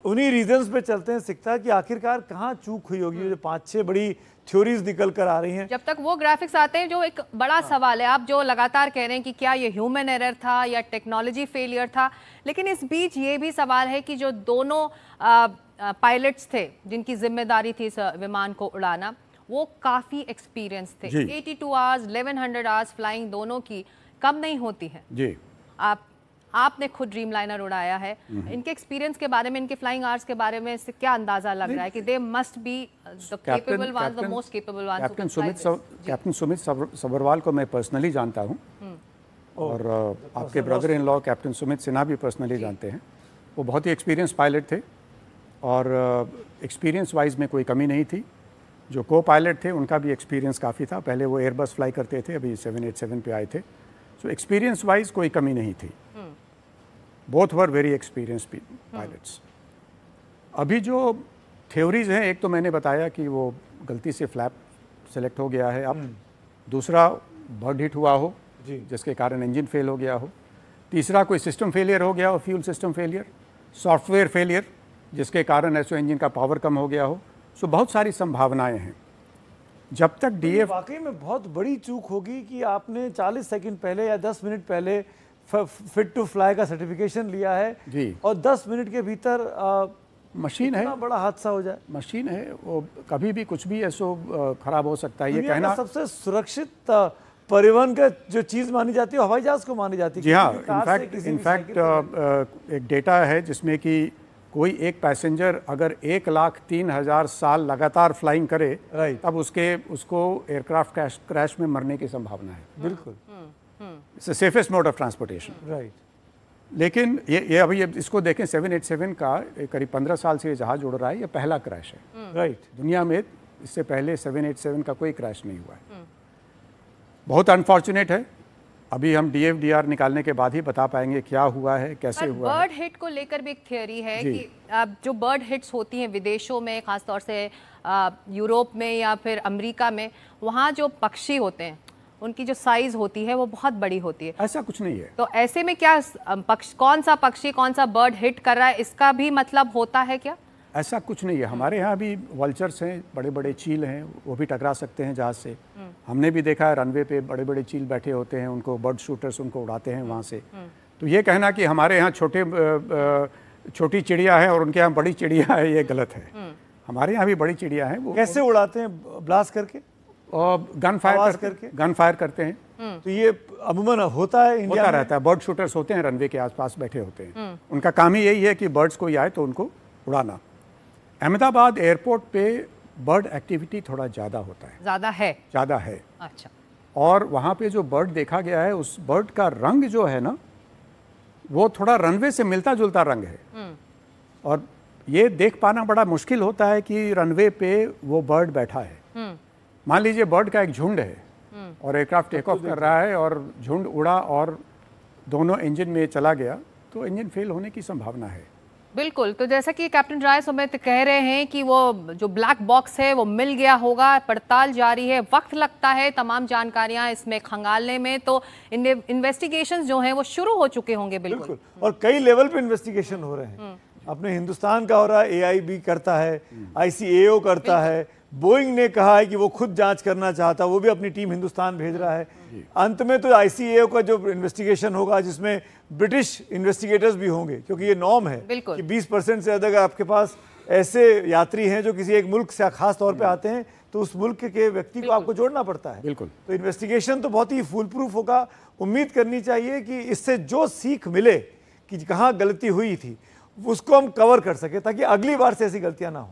उन्हीं रीजंस पे चलते हैं सिकता कि आखिरकार कहाँ चूक हुई होगी। जो 5-6 बड़ी थ्योरीज निकल कर आ रही हैं, जब तक वो ग्राफिक्स आते हैं, जो एक बड़ा सवाल है, आप जो लगातार कह रहे हैं कि क्या ये ह्यूमन एरर था या टेक्नोलॉजी फेलियर था, लेकिन इस बीच ये भी सवाल है कि जो दोनों पायलट्स थे जिनकी जिम्मेदारी थी इस विमान को उड़ाना, वो काफ़ी एक्सपीरियंस थे। 82 आवर्स 1100 आवर्स फ्लाइंग दोनों की कम नहीं होती है जी। आपने खुद ड्रीमलाइनर उड़ाया है, इनके एक्सपीरियंस के बारे में, इनके फ्लाइंग आवर्स के बारे में इससे क्या अंदाजा लग रहा है कि they must be the capable ones, the most capable ones? Captain Sumit Sabharwal को मैं पर्सनली जानता हूं, और आपके brother in law captain Sumit Sinha भी पर्सनली जानते हैं। वो बहुत ही एक्सपीरियंस पायलट थे और एक्सपीरियंस वाइज में कोई कमी नहीं थी। जो को पायलट थे उनका भी एक्सपीरियंस काफ़ी था, पहले वो एयरबस फ्लाई करते थे, अभी 787 पे आए थे। सो एक्सपीरियंस वाइज कोई कमी नहीं थी। Both were very experience pilots. अभी जो थ्योरीज हैं, एक तो मैंने बताया कि वो गलती से फ्लैप सेलेक्ट हो गया है, अब दूसरा बर्ड हिट हुआ हो जिसके कारण इंजन फेल हो गया हो, तीसरा कोई सिस्टम फेलियर हो गया हो, fuel system failure, software failure जिसके कारण एसओ इंजन का पावर कम हो गया हो। सो बहुत सारी संभावनाएं हैं। जब तक डीएफ वाकई में बहुत बड़ी चूक होगी कि आपने 40 सेकंड पहले या 10 मिनट पहले फिट टू फ्लाई का सर्टिफिकेशन लिया है जी, और 10 मिनट के भीतर मशीन है, बड़ा हादसा हो जाए। मशीन है, वो कभी भी कुछ भी ऐसो खराब हो सकता है। ये कहना सबसे सुरक्षित परिवहन का जो चीज़ मानी जाती है हवाई जहाज को मानी जाती है। जी हाँ, इनफैक्ट एक डेटा है जिसमें कि कोई एक पैसेंजर अगर 1,03,000 साल लगातार फ्लाइंग करे तब उसको एयरक्राफ्ट क्रैश में मरने की संभावना है। बिल्कुल, it's the safest mode of transportation. Right. लेकिन ये अभी इसको देखें, 787 का करीब 15 साल से ये जहाज उड़ रहा है, ये पहला क्रैश है। राइट। दुनिया में इससे पहले 787 का कोई क्रैश नहीं हुआ है। बहुत अनफॉर्चुनेट है। अभी हम डीएफडीआर निकालने के बाद ही बता पाएंगे क्या हुआ है, कैसे हुआ है। बर्ड हिट को लेकर भी एक थियोरी है कि जो बर्ड हिट्स होती हैं विदेशों में, खासतौर से यूरोप में या फिर अमेरिका में, वहाँ जो पक्षी होते हैं उनकी जो साइज होती है वो बहुत बड़ी होती है। ऐसा कुछ नहीं है। तो ऐसे में क्या कौन सा पक्षी कौन सा बर्ड हिट कर रहा है, इसका भी मतलब होता है क्या? ऐसा कुछ नहीं है। हमारे यहाँ भी वल्चर्स हैं, बड़े बड़े चील हैं, वो भी टकरा सकते हैं जहाज से। हमने भी देखा है रनवे पे बड़े बड़े चील बैठे होते हैं, उनको बर्ड शूटर्स उनको उड़ाते हैं वहाँ से। तो ये कहना कि हमारे यहाँ छोटी चिड़िया है और उनके यहाँ बड़ी चिड़िया है, ये गलत है। हमारे यहाँ भी बड़ी चिड़िया है। वो कैसे उड़ाते हैं? ब्लास्ट करके और गन फायर करते हैं। तो ये अमूमन होता है इंडिया होता रहता है। बर्ड शूटर्स होते हैं, रनवे के आसपास बैठे होते हैं। उनका काम ही यही है कि बर्ड्स कोई आए तो उनको उड़ाना। अहमदाबाद एयरपोर्ट पे बर्ड एक्टिविटी थोड़ा ज़्यादा होता है। ज़्यादा है। अच्छा। और वहाँ पे जो बर्ड देखा गया है, उस बर्ड का रंग जो है ना, वो थोड़ा रनवे से मिलता जुलता रंग है। और ये देख पाना बड़ा मुश्किल होता है कि रनवे पे वो बर्ड बैठा है। मान लीजिए बर्ड का एक झुंड है और एयरक्राफ्ट टेक ऑफ कर रहा है और झुंड उड़ा और दोनों इंजन में चला गया, तो इंजन फेल होने की संभावना है। बिल्कुल। तो जैसा कि कैप्टन राय सुमित कह रहे हैं कि वो जो ब्लैक बॉक्स है वो मिल गया होगा, पड़ताल जारी है, वक्त लगता है तमाम जानकारियां इसमें खंगालने में, तो इन्वेस्टिगेशंस जो हैं वो शुरू हो चुके होंगे। बिल्कुल। और कई लेवल पे इन्वेस्टिगेशन हो रहे हैं। अपने हिंदुस्तान का हो रहा है, AIB करता है, ICAO करता है, बोइंग ने कहा है कि वो खुद जांच करना चाहता, वो भी अपनी टीम हिंदुस्तान भेज रहा है। अंत में तो ICAO का जो इन्वेस्टिगेशन होगा जिसमें ब्रिटिश इन्वेस्टिगेटर्स भी होंगे, क्योंकि ये नॉर्म है कि 20% से ज्यादा आपके पास ऐसे यात्री हैं जो किसी एक मुल्क से खास तौर पे आते हैं, तो उस मुल्क के व्यक्ति को आपको जोड़ना पड़ता है। बिल्कुल। तो इन्वेस्टिगेशन तो बहुत ही फुल प्रूफ होगा। उम्मीद करनी चाहिए कि इससे जो सीख मिले कि कहाँ गलती हुई थी उसको हम कवर कर सके, ताकि अगली बार से ऐसी गलतियां ना हो।